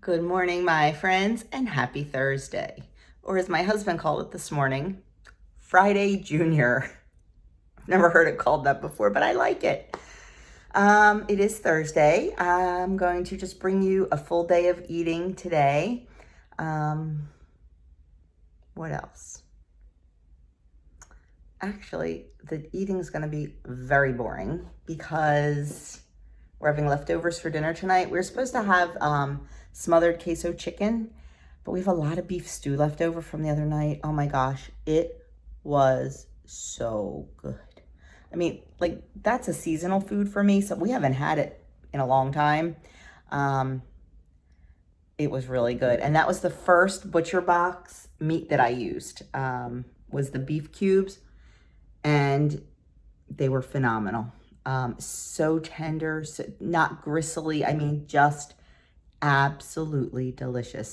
Good morning, my friends, and happy Thursday. Or as my husband called it this morning, Friday Junior. I've never heard it called that before, but I like it. It is Thursday. I'm going to just bring you a full day of eating today. What else? Actually, the eating is going to be very boring because we're having leftovers for dinner tonight. We're supposed to have smothered queso chicken, but we have a lot of beef stew left over from the other night. Oh my gosh, it was so good. I mean, like, that's a seasonal food for me, so we haven't had it in a long time. It was really good. And that was the first butcher box meat that I used, was the beef cubes, and they were phenomenal. So tender, not gristly. I mean, just absolutely delicious.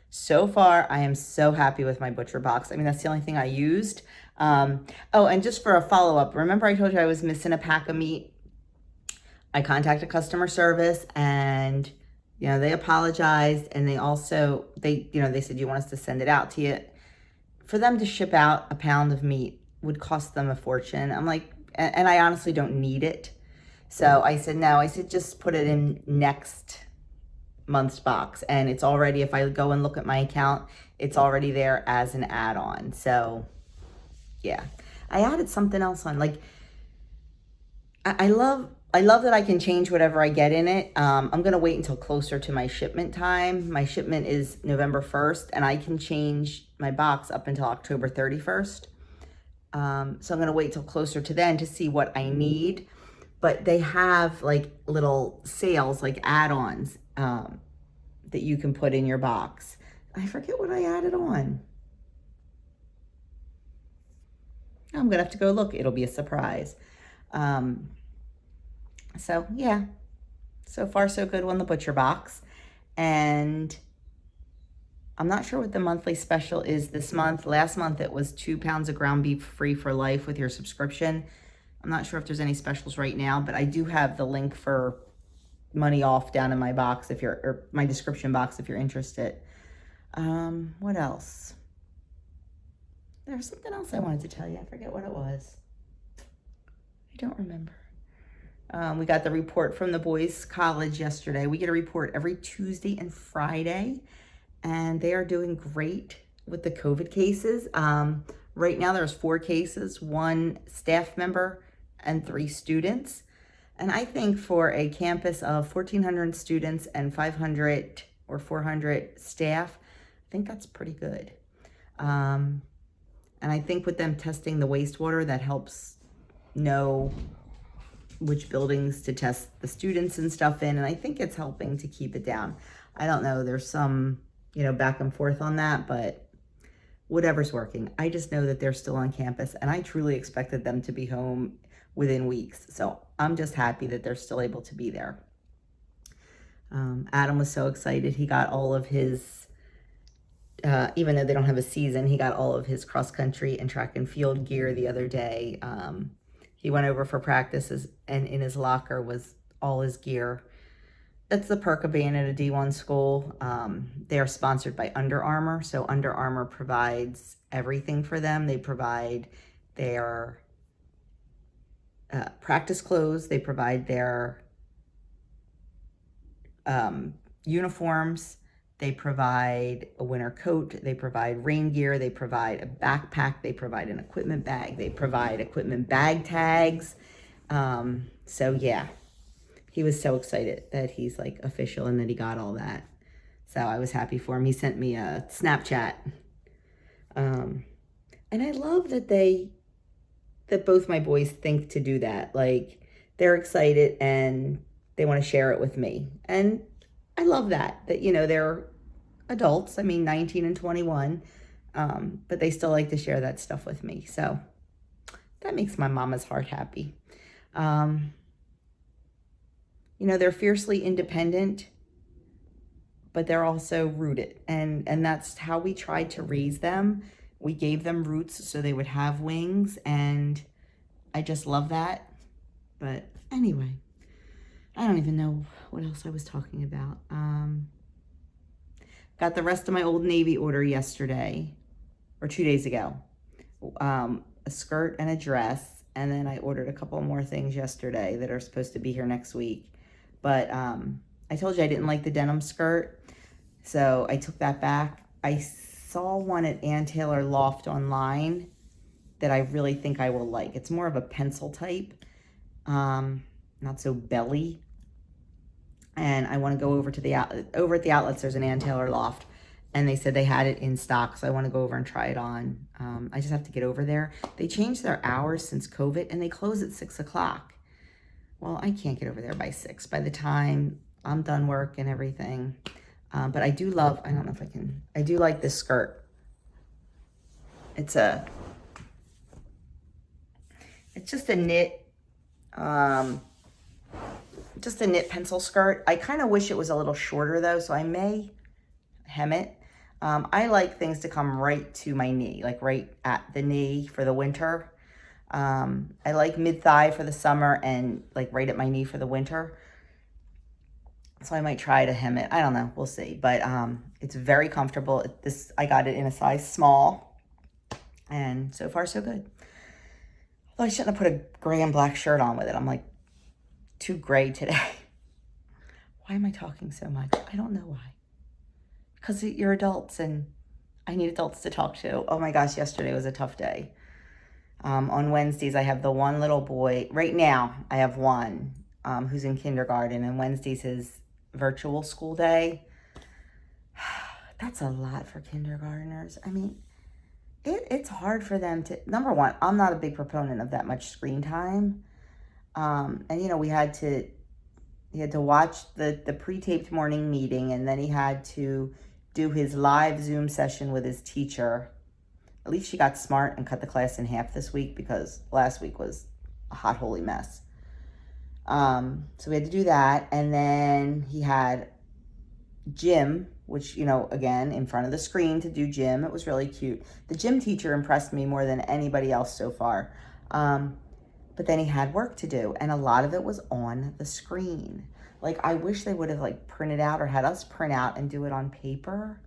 So far, I am so happy with my butcher box. I mean, that's the only thing I used. Oh, and just for a follow-up, remember I told you I was missing a pack of meat? I contacted customer service and, they apologized, and they also, they said, you want us to send it out to you? For them to ship out a pound of meat would cost them a fortune. I'm like, and I honestly don't need it. So I said, no, I said, just put it in next month's box. And it's already, if I go and look at my account, it's already there as an add-on. So yeah, I added something else on. Like, I love that I can change whatever I get in it. I'm going to wait until closer to my shipment time. My shipment is November 1st, and I can change my box up until October 31st. So I'm going to wait till closer to then to see what I need. But they have like little sales, like add-ons that you can put in your box. I forget what I added on. I'm going to have to go look. It'll be a surprise. So yeah, so far so good on the butcher box. And I'm not sure what the monthly special is this month. Last month it was 2 pounds of ground beef free for life with your subscription. I'm not sure if there's any specials right now, but I do have the link for money off down in my box or my description box if you're interested. What else? There's something else I wanted to tell you. I forget what it was. I don't remember. We got the report from the boys' college yesterday. We get a report every Tuesday and Friday, and they are doing great with the COVID cases. Right now there's 4 cases, 1 staff member and 3 students. And I think for a campus of 1,400 students and 500 or 400 staff, I think that's pretty good. And I think with them testing the wastewater, that helps know which buildings to test the students and stuff in. And I think it's helping to keep it down. I don't know. There's some, back and forth on that, but whatever's working. I just know that they're still on campus, and I truly expected them to be home within weeks. So I'm just happy that they're still able to be there. Adam was so excited. He got all of his, even though they don't have a season, he got all of his cross country and track and field gear the other day. He went over for practices, and in his locker was all his gear. That's the perk of being at a D1 school. They are sponsored by Under Armour. So Under Armour provides everything for them. They provide their practice clothes. They provide their uniforms. They provide a winter coat. They provide rain gear. They provide a backpack. They provide an equipment bag. They provide equipment bag tags. So yeah, he was so excited that he's like official and that he got all that. So I was happy for him. He sent me a Snapchat. And I love that that both my boys think to do that. Like, they're excited and they want to share it with me. And I love that they're adults. I mean, 19 and 21, but they still like to share that stuff with me. So that makes my mama's heart happy. They're fiercely independent, but they're also rooted. And that's how we tried to raise them. We gave them roots so they would have wings, and I just love that. But anyway, I don't even know what else I was talking about. Got the rest of my Old Navy order yesterday, or 2 days ago. A skirt and a dress, and then I ordered a couple more things yesterday that are supposed to be here next week. But I told you I didn't like the denim skirt, so I took that back. I saw one at Ann Taylor Loft online that I really think I will like. It's more of a pencil type, not so belly. And I want to go over to the outlet. Over at the outlets, there's an Ann Taylor Loft, and they said they had it in stock, so I want to go over and try it on. I just have to get over there. They changed their hours since COVID, and they close at 6 o'clock. Well, I can't get over there by 6 by the time I'm done work and everything. But I do love, I don't know if I can, I do like this skirt. It's just a knit, pencil skirt. I kind of wish it was a little shorter though, so I may hem it. I like things to come right to my knee, like right at the knee for the winter. I like mid-thigh for the summer and like right at my knee for the winter. So I might try to hem it. I don't know. We'll see. But it's very comfortable. I got it in a size small. And so far, so good. Although I shouldn't have put a gray and black shirt on with it. I'm like too gray today. Why am I talking so much? I don't know why. Because you're adults and I need adults to talk to. Oh my gosh, yesterday was a tough day. On Wednesdays, I have the one little boy. Right now, I have one who's in kindergarten, and Wednesday's his virtual school day. That's a lot for kindergartners. I mean, it's hard for them to, number one, I'm not a big proponent of that much screen time. And, you know, he had to watch the pre-taped morning meeting, and then he had to do his live Zoom session with his teacher. At least she got smart and cut the class in half this week, because last week was a hot, holy mess. So we had to do that. And then he had gym, which, you know, again, in front of the screen to do gym. It was really cute. The gym teacher impressed me more than anybody else so far. But then he had work to do, and a lot of it was on the screen. Like, I wish they would have like printed out or had us print out and do it on paper,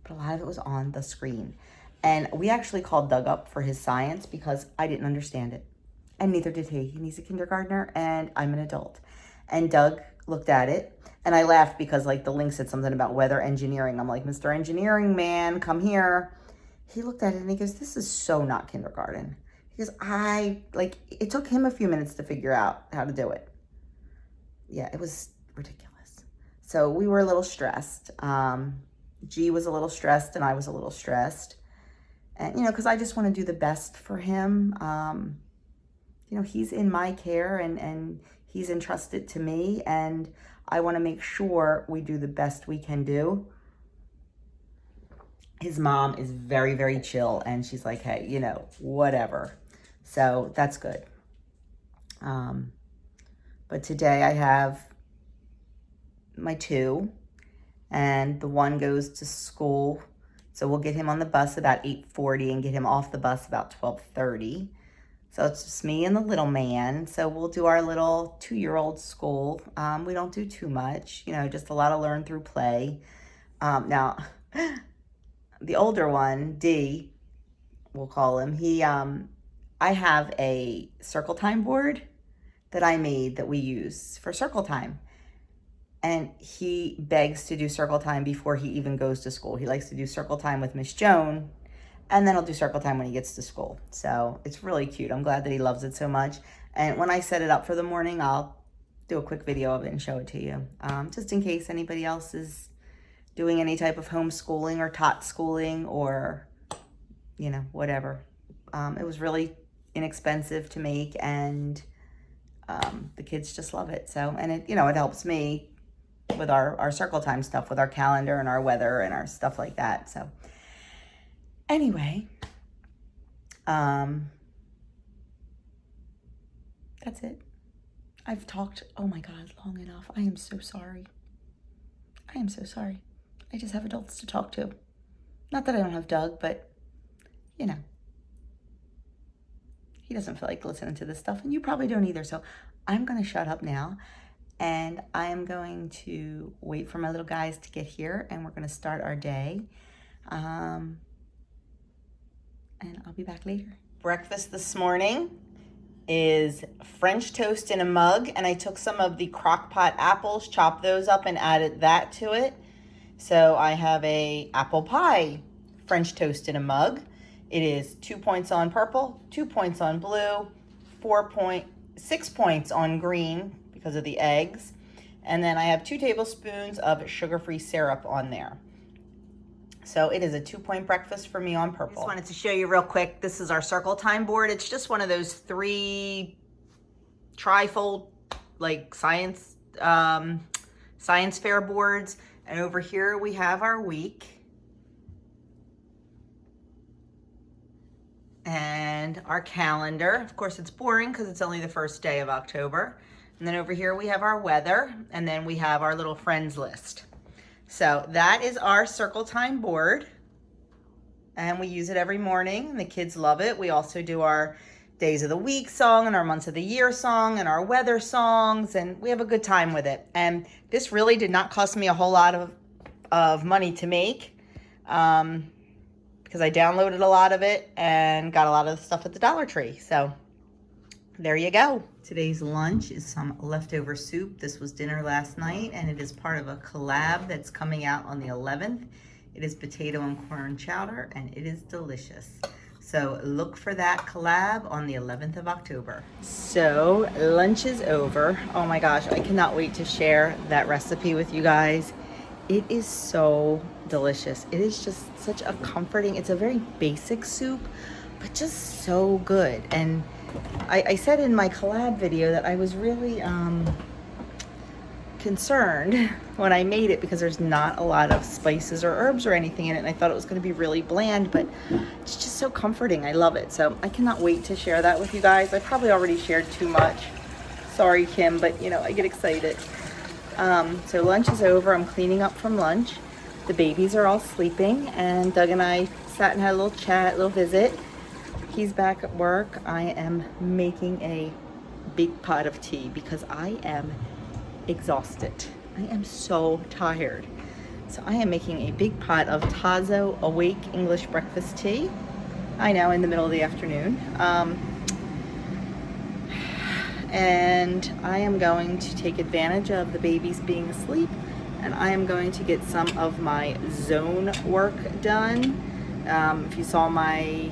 but a lot of it was on the screen. And we actually called Doug up for his science because I didn't understand it. And neither did he. And he's a kindergartner and I'm an adult. And Doug looked at it, and I laughed because like the link said something about weather engineering. I'm like, Mr. Engineering man, come here. He looked at it and he goes, this is so not kindergarten. Because it took him a few minutes to figure out how to do it. Yeah, it was ridiculous. So we were a little stressed. G was a little stressed and I was a little stressed. And, you know, because I just want to do the best for him. You know, he's in my care and he's entrusted to me. And I want to make sure we do the best we can do. His mom is very, very chill. And she's like, hey, you know, whatever. So that's good. But today I have my two, and the one goes to school. So we'll get him on the bus about 8:40 and get him off the bus about 12:30. So it's just me and the little man. So we'll do our little 2-year-old school. We don't do too much, you know, just a lot of learn through play. Now, the older one, D, we'll call him, I have a circle time board that I made that we use for circle time. And he begs to do circle time before he even goes to school. He likes to do circle time with Miss Joan, and then he'll do circle time when he gets to school. So it's really cute. I'm glad that he loves it so much. And when I set it up for the morning, I'll do a quick video of it and show it to you. Just in case anybody else is doing any type of homeschooling or tot schooling or, you know, whatever. It was really inexpensive to make, and the kids just love it. So, and it, you know, it helps me with our circle time stuff, with our calendar and our weather and our stuff like that. So anyway, that's it. I've talked, oh my God, long enough. I am so sorry. I am so sorry. I just have adults to talk to. Not that I don't have Doug, but, you know, he doesn't feel like listening to this stuff, and you probably don't either. So I'm going to shut up now. and I am going to wait for my little guys to get here, and we're going to start our day. And I'll be back later. Breakfast this morning is French toast in a mug, and I took some of the crock pot apples, chopped those up, and added that to it. So I have a apple pie French toast in a mug. It is 2 points on purple, 2 points on blue, 6 points on green because of the eggs. And then I have 2 tablespoons of sugar-free syrup on there. So it is a 2-point breakfast for me on purple. I just wanted to show you real quick. This is our circle time board. It's just one of those 3 trifold, like science fair boards. And over here we have our week. And our calendar. Of course, it's boring because it's only the first day of October. And then over here we have our weather, and then we have our little friends list. So that is our circle time board, and we use it every morning, and the kids love it. We also do our days of the week song and our months of the year song and our weather songs, and we have a good time with it. And this really did not cost me a whole lot of money to make, because I downloaded a lot of it and got a lot of the stuff at the Dollar Tree. So there you go. Today's lunch is some leftover soup. This was dinner last night, and it is part of a collab that's coming out on the 11th. It is potato and corn chowder, and it is delicious. So look for that collab on the 11th of October. So lunch is over. Oh my gosh, I cannot wait to share that recipe with you guys. It is so delicious. It is just such a comforting, it's a very basic soup, but just so good. And I said in my collab video that I was really concerned when I made it because there's not a lot of spices or herbs or anything in it, and I thought it was going to be really bland, but it's just so comforting. I love it. So I cannot wait to share that with you guys. I probably already shared too much. Sorry, Kim, but you know, I get excited. So lunch is over. I'm cleaning up from lunch. The babies are all sleeping, and Doug and I sat and had a little chat, a little visit. He's back at work. I am making a big pot of tea because I am exhausted. I am so tired. So I am making a big pot of Tazo Awake English breakfast tea. I know, in the middle of the afternoon. And I am going to take advantage of the babies being asleep, and I am going to get some of my zone work done. If you saw my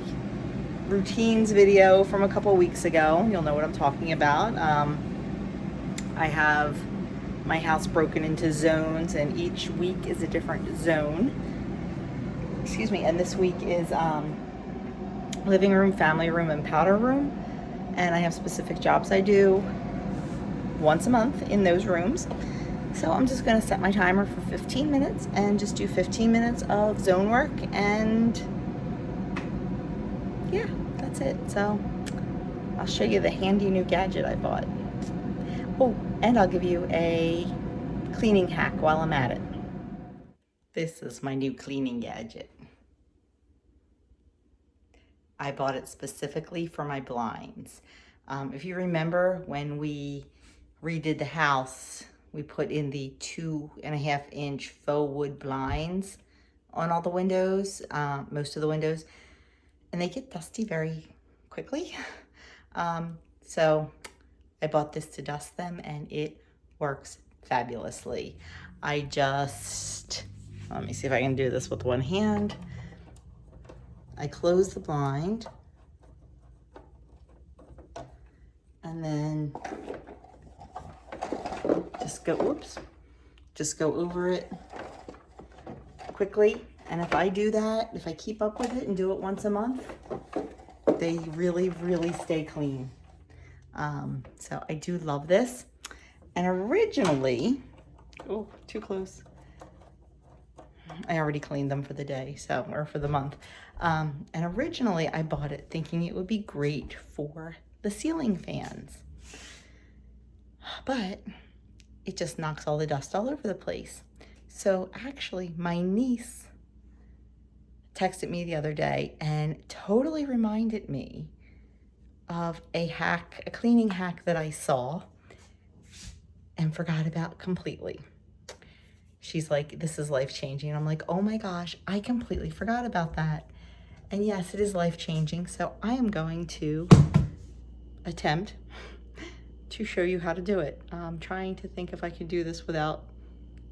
routines video from a couple weeks ago, you'll know what I'm talking about. I have my house broken into zones, and each week is a different zone. Excuse me. And this week is living room, family room, and powder room. And I have specific jobs I do once a month in those rooms. So I'm just going to set my timer for 15 minutes and just do 15 minutes of zone work, and yeah, that's it. So I'll show you the handy new gadget I bought. Oh, and I'll give you a cleaning hack while I'm at it. This is my new cleaning gadget. I bought it specifically for my blinds. If you remember when we redid the house, we put in the 2.5-inch faux wood blinds on all the windows, most of the windows, and they get dusty very quickly. So I bought this to dust them, and it works fabulously. Let me see if I can do this with one hand. I close the blind, and then just go over it quickly. And if I do that, if I keep up with it and do it once a month, they really, really stay clean. So I do love this. And originally, oh, too close. I already cleaned them for the day, or for the month. And originally I bought it thinking it would be great for the ceiling fans, but it just knocks all the dust all over the place. So actually my niece texted me the other day and totally reminded me of a cleaning hack that I saw. and forgot about completely. She's like, this is life-changing. I'm like, oh my gosh, I completely forgot about that. And yes, it is life-changing. So I am going to attempt to show you how to do it. I'm trying to think if I can do this without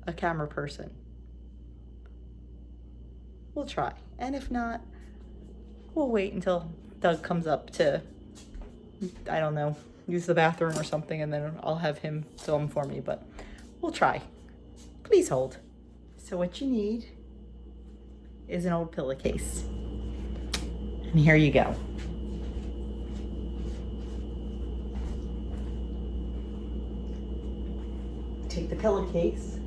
a camera person. We'll try. And if not, we'll wait until Doug comes up to, I don't know, use the bathroom or something, and then I'll have him film for me, but we'll try. Please hold. So what you need is an old pillowcase. And here you go. Take the pillowcase,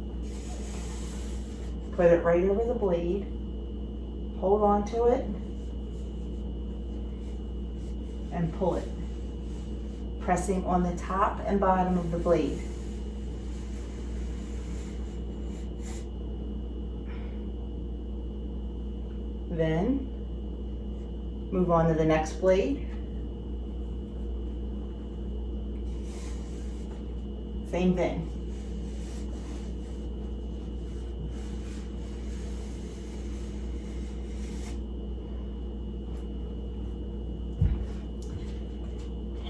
put it right over the blade, hold on to it, and pull it, pressing on the top and bottom of the blade. Then move on to the next blade. Same thing.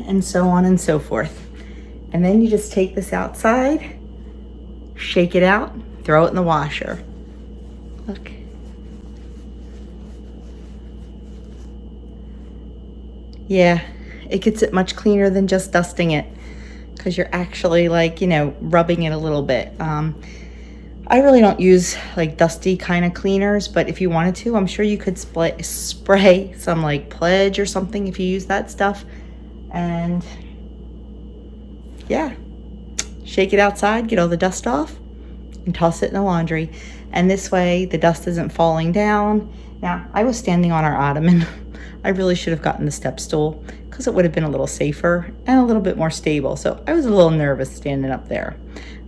And so on and so forth. And then you just take this outside, shake it out, throw it in the washer. Look. Yeah, it gets it much cleaner than just dusting it, because you're actually, like, you know, rubbing it a little bit. I really don't use like dusty kind of cleaners, but if you wanted to, I'm sure you could spray some like Pledge or something if you use that stuff. And yeah, shake it outside, get all the dust off, and toss it in the laundry. And this way the dust isn't falling down. Now, I was standing on our ottoman. I really should have gotten the step stool because it would have been a little safer and a little bit more stable. So I was a little nervous standing up there.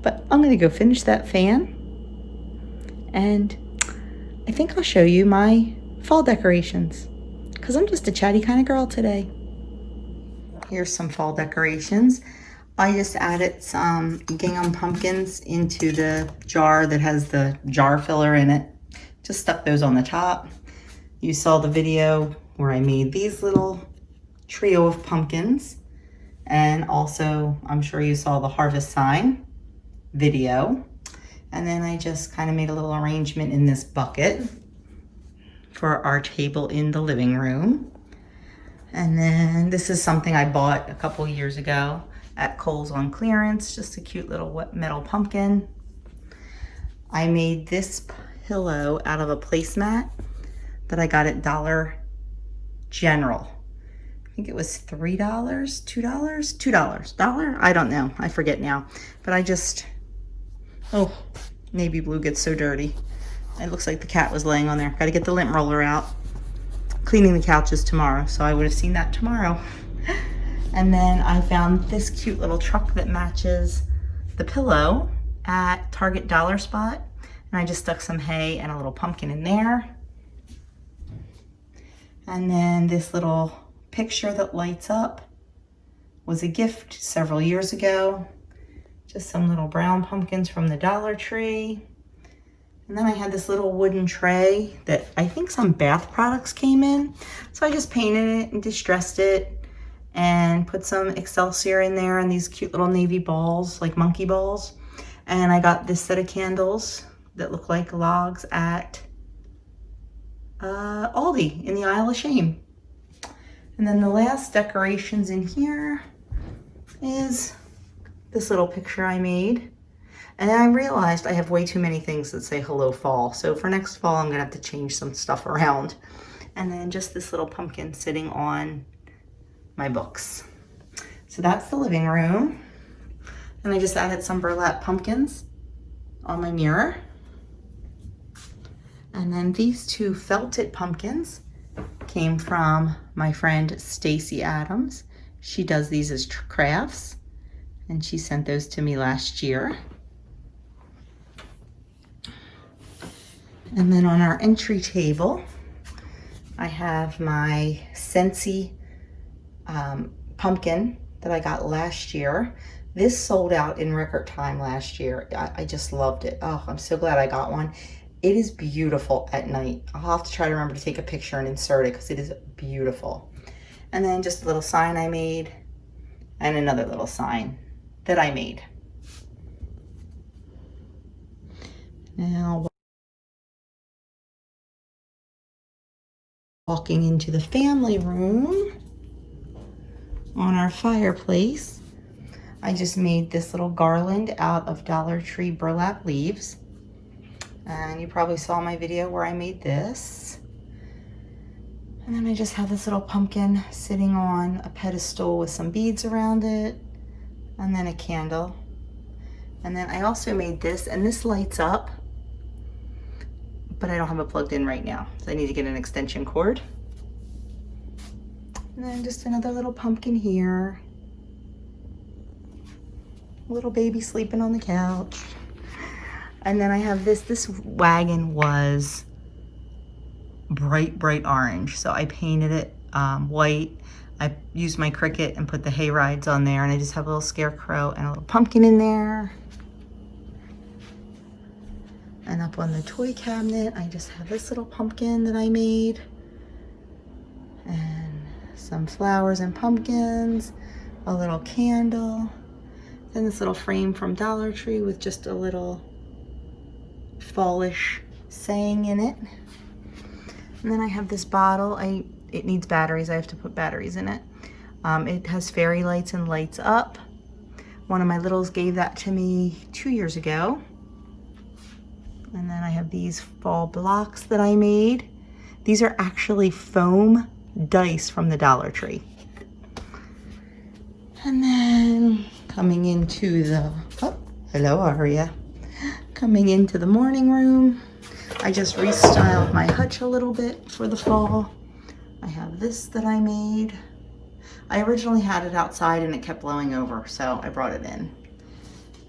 But I'm going to go finish that fan. And I think I'll show you my fall decorations because I'm just a chatty kind of girl today. Here's some fall decorations. I just added some gingham pumpkins into the jar that has the jar filler in it. Just stuck those on the top. You saw the video where I made these little trio of pumpkins. And also, I'm sure you saw the harvest sign video. And then I just kind of made a little arrangement in this bucket for our table in the living room. And then this is something I bought a couple years ago at Kohl's on clearance, just a cute little metal pumpkin. I made this pillow out of a placemat that I got at Dollar General. I think it was $3, $2, $2, I don't know, I forget now. But I just, oh, navy blue gets so dirty. It looks like the cat was laying on there. Got to get the lint roller out. Cleaning the couches tomorrow, so I would have seen that tomorrow. And then I found this cute little truck that matches the pillow at Target Dollar Spot. And I just stuck some hay and a little pumpkin in there. And then this little picture that lights up was a gift several years ago. Just some little brown pumpkins from the Dollar Tree. And then I had this little wooden tray that I think some bath products came in. So I just painted it and distressed it and put some Excelsior in there and these cute little navy balls, like monkey balls. And I got this set of candles that look like logs at Aldi in the Isle of Shame. And then the last decorations in here is this little picture I made. And then I realized I have way too many things that say hello fall. So for next fall, I'm gonna have to change some stuff around. And then just this little pumpkin sitting on my books. So that's the living room. And I just added some burlap pumpkins on my mirror. And then these two felted pumpkins came from my friend Stacy Adams. She does these as crafts. And she sent those to me last year. And then on our entry table, I have my Scentsy pumpkin that I got last year This sold out in record time last year. I just loved it. Oh, I'm so glad I got one. It is beautiful at night. I'll have to try to remember to take a picture and insert it because it is beautiful. And then just a little sign I made and another little sign that I made. Now, walking into the family room on our fireplace, I just made this little garland out of Dollar Tree burlap leaves. And you probably saw my video where I made this. And then I just have this little pumpkin sitting on a pedestal with some beads around it, and then a candle. And then I also made this, and this lights up, but I don't have it plugged in right now, so I need to get an extension cord. And then just another little pumpkin here. Little baby sleeping on the couch. And then I have this wagon was bright orange, so I painted it white. I used my Cricut and put the hay rides on there, and I just have a little scarecrow and a little pumpkin in there. And up on the toy cabinet, I just have this little pumpkin that I made, and some flowers and pumpkins, a little candle, then this little frame from Dollar Tree with just a little fallish saying in it. And then I have this bottle. It needs batteries. I have to put batteries in it. It has fairy lights and lights up. One of my littles gave that to me 2 years ago. And then I have these fall blocks that I made. These are actually foam dice from the Dollar Tree. And then coming into the, oh, hello Aria. Coming into the morning room, I just restyled my hutch a little bit for the fall. I have this that I made. I originally had it outside and it kept blowing over, so I brought it in.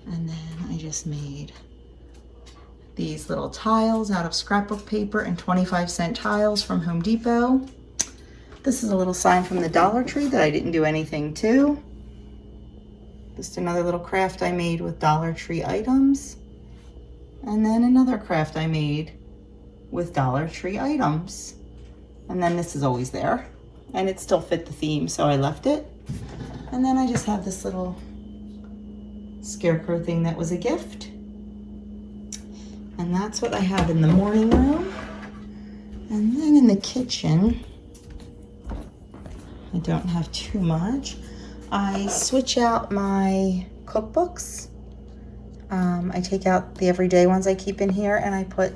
And then I just made these little tiles out of scrapbook paper and 25-cent tiles from Home Depot. This is a little sign from the Dollar Tree that I didn't do anything to. Just another little craft I made with Dollar Tree items. And then another craft I made with Dollar Tree items. And then this is always there. And it still fit the theme, so I left it. And then I just have this little scarecrow thing that was a gift. And that's what I have in the morning room. And then in the kitchen, I don't have too much. I switch out my cookbooks. I take out the everyday ones I keep in here, and I put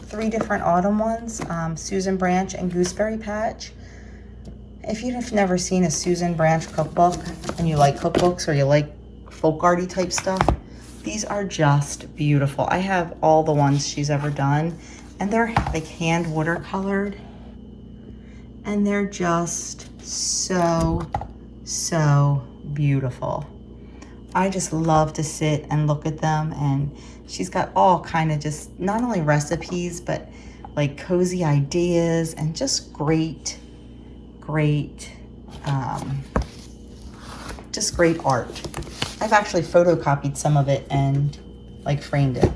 3 different autumn ones, Susan Branch and Gooseberry Patch. If you've never seen a Susan Branch cookbook and you like cookbooks or you like folk arty type stuff, these are just beautiful. I have all the ones she's ever done, and they're like hand watercolored, and they're just so beautiful. I just love to sit and look at them, and she's got all kind of just not only recipes but like cozy ideas and just great just great art. I've actually photocopied some of it and like framed it.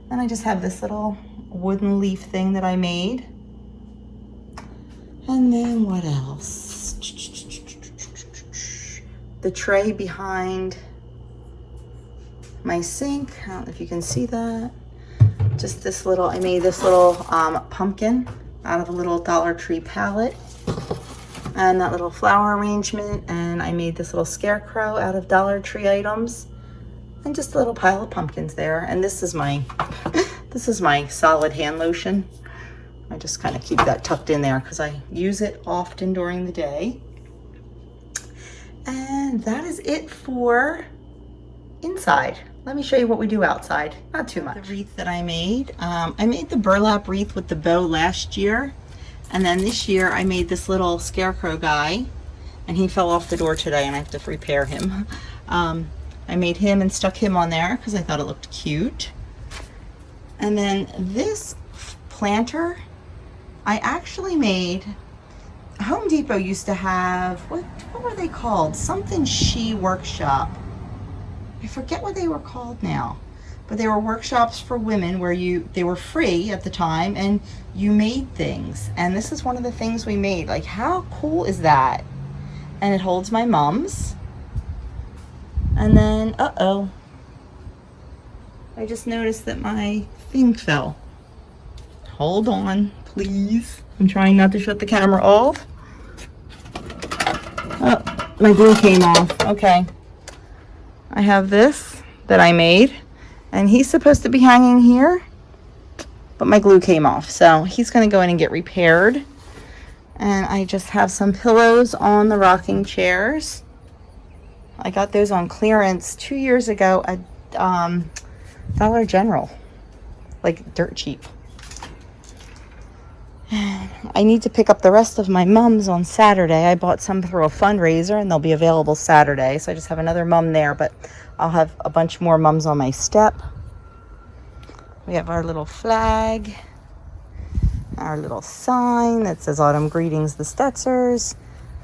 And I just have this little wooden leaf thing that I made. And then what else? The tray behind my sink. I don't know if you can see that. Just this little, I made this little pumpkin out of a little Dollar Tree palette. And that little flower arrangement. And I made this little scarecrow out of Dollar Tree items. And just a little pile of pumpkins there. And this is my, this is my solid hand lotion. I just kind of keep that tucked in there because I use it often during the day. And that is it for inside. Let me show you what we do outside. Not too much. The wreath that I made the burlap wreath with the bow last year. And then this year I made this little scarecrow guy, and he fell off the door today and I have to repair him. I made him and stuck him on there because I thought it looked cute. And then this planter, I actually made, Home Depot used to have, what were they called? Something She Workshop. I forget what they were called now, but they were workshops for women where they were free at the time and you made things. And this is one of the things we made. Like, how cool is that? And it holds my mom's. And then, uh-oh, I just noticed that my thing fell. Hold on, please. I'm trying not to shut the camera off. Oh, my glue came off. Okay. I have this that I made, and he's supposed to be hanging here, but my glue came off. So he's going to go in and get repaired. And I just have some pillows on the rocking chairs. I got those on clearance 2 years ago at Dollar General, like dirt cheap. I need to pick up the rest of my mums on Saturday. I bought some through a fundraiser and they'll be available Saturday. So I just have another mum there, but I'll have a bunch more mums on my step. We have our little flag, our little sign that says Autumn Greetings, the Stetzers,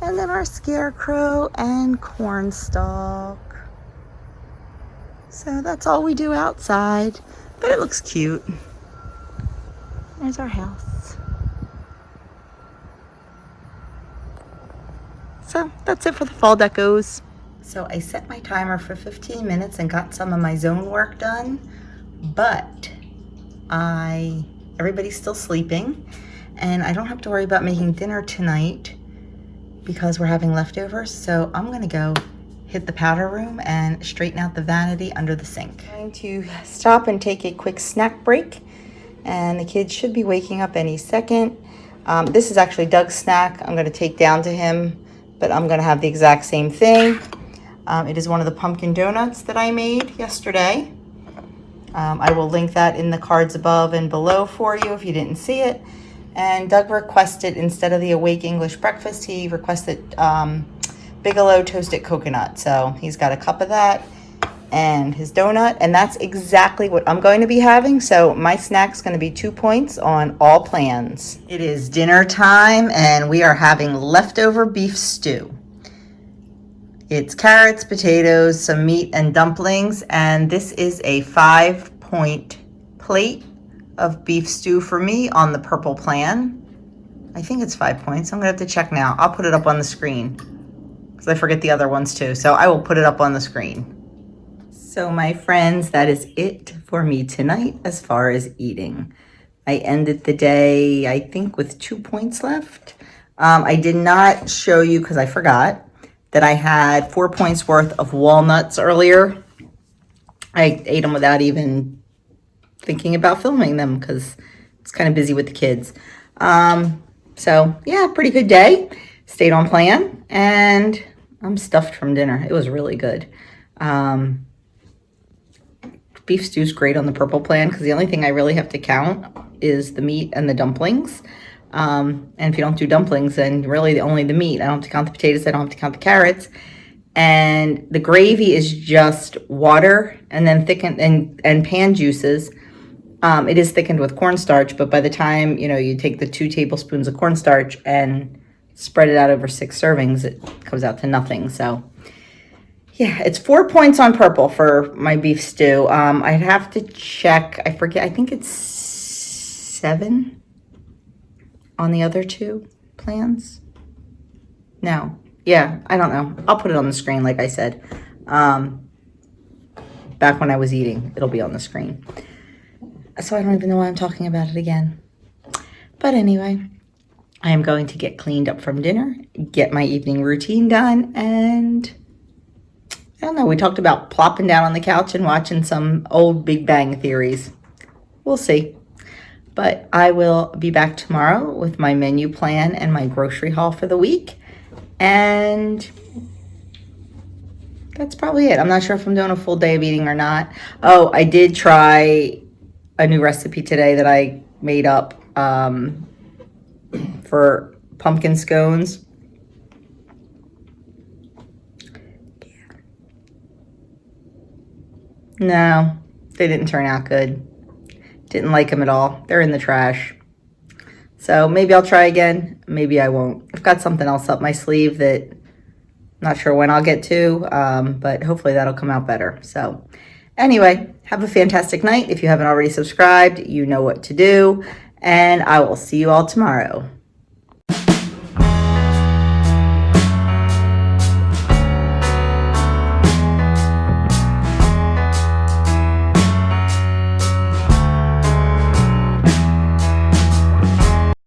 and then our scarecrow and cornstalk. So that's all we do outside, but it looks cute. There's our house. So that's it for the fall decos. So I set my timer for 15 minutes and got some of my zone work done, but everybody's still sleeping and I don't have to worry about making dinner tonight because we're having leftovers. So I'm gonna go hit the powder room and straighten out the vanity under the sink. I'm going to stop and take a quick snack break, and the kids should be waking up any second. This is actually Doug's snack. I'm gonna take down to him, but I'm gonna have the exact same thing. It is one of the pumpkin donuts that I made yesterday. I will link that in the cards above and below for you if you didn't see it. And Doug requested, instead of the Awake English breakfast, he requested Bigelow toasted coconut. So he's got a cup of that and his donut, and that's exactly what I'm going to be having. So my snack's going to be 2 points on all plans. It is dinner time and we are having leftover beef stew. It's carrots, potatoes, some meat, and dumplings, and this is a 5-point plate of beef stew for me on the purple plan. I think it's 5 points. I'm gonna have to check now. I'll put it up on the screen because I forget the other ones too. So I will put it up on the screen. So my friends, that is it for me tonight as far as eating. I ended the day, I think, with 2 points left. I did not show you because I forgot that I had 4 points worth of walnuts earlier. I ate them without even thinking about filming them because it's kind of busy with the kids. So yeah, pretty good day. Stayed on plan and I'm stuffed from dinner. It was really good. Beef stew's great on the purple plan because the only thing I really have to count is the meat and the dumplings. And if you don't do dumplings, then really only the meat. I don't have to count the potatoes. I don't have to count the carrots. And the gravy is just water and then thickened and pan juices. It is thickened with cornstarch, but by the time, you take the 2 tablespoons of cornstarch and spread it out over 6 servings, it comes out to nothing. So yeah, it's 4 points on purple for my beef stew. I'd have to check. I forget. I think it's 7 on the other 2 plans. No. Yeah, I don't know. I'll put it on the screen, like I said. Back when I was eating, it'll be on the screen. So I don't even know why I'm talking about it again. But anyway, I am going to get cleaned up from dinner, get my evening routine done, and I don't know, we talked about plopping down on the couch and watching some old Big Bang theories. We'll see. But I will be back tomorrow with my menu plan and my grocery haul for the week. And that's probably it. I'm not sure if I'm doing a full day of eating or not. Oh, I did try a new recipe today that I made up for pumpkin scones. No, they didn't turn out good. Didn't like them at all. They're in the trash. So maybe I'll try again. Maybe I won't. I've got something else up my sleeve that Not sure when I'll get to, but hopefully that'll come out better. So anyway, have a fantastic night. If you haven't already subscribed, you know what to do. And I will see you all tomorrow.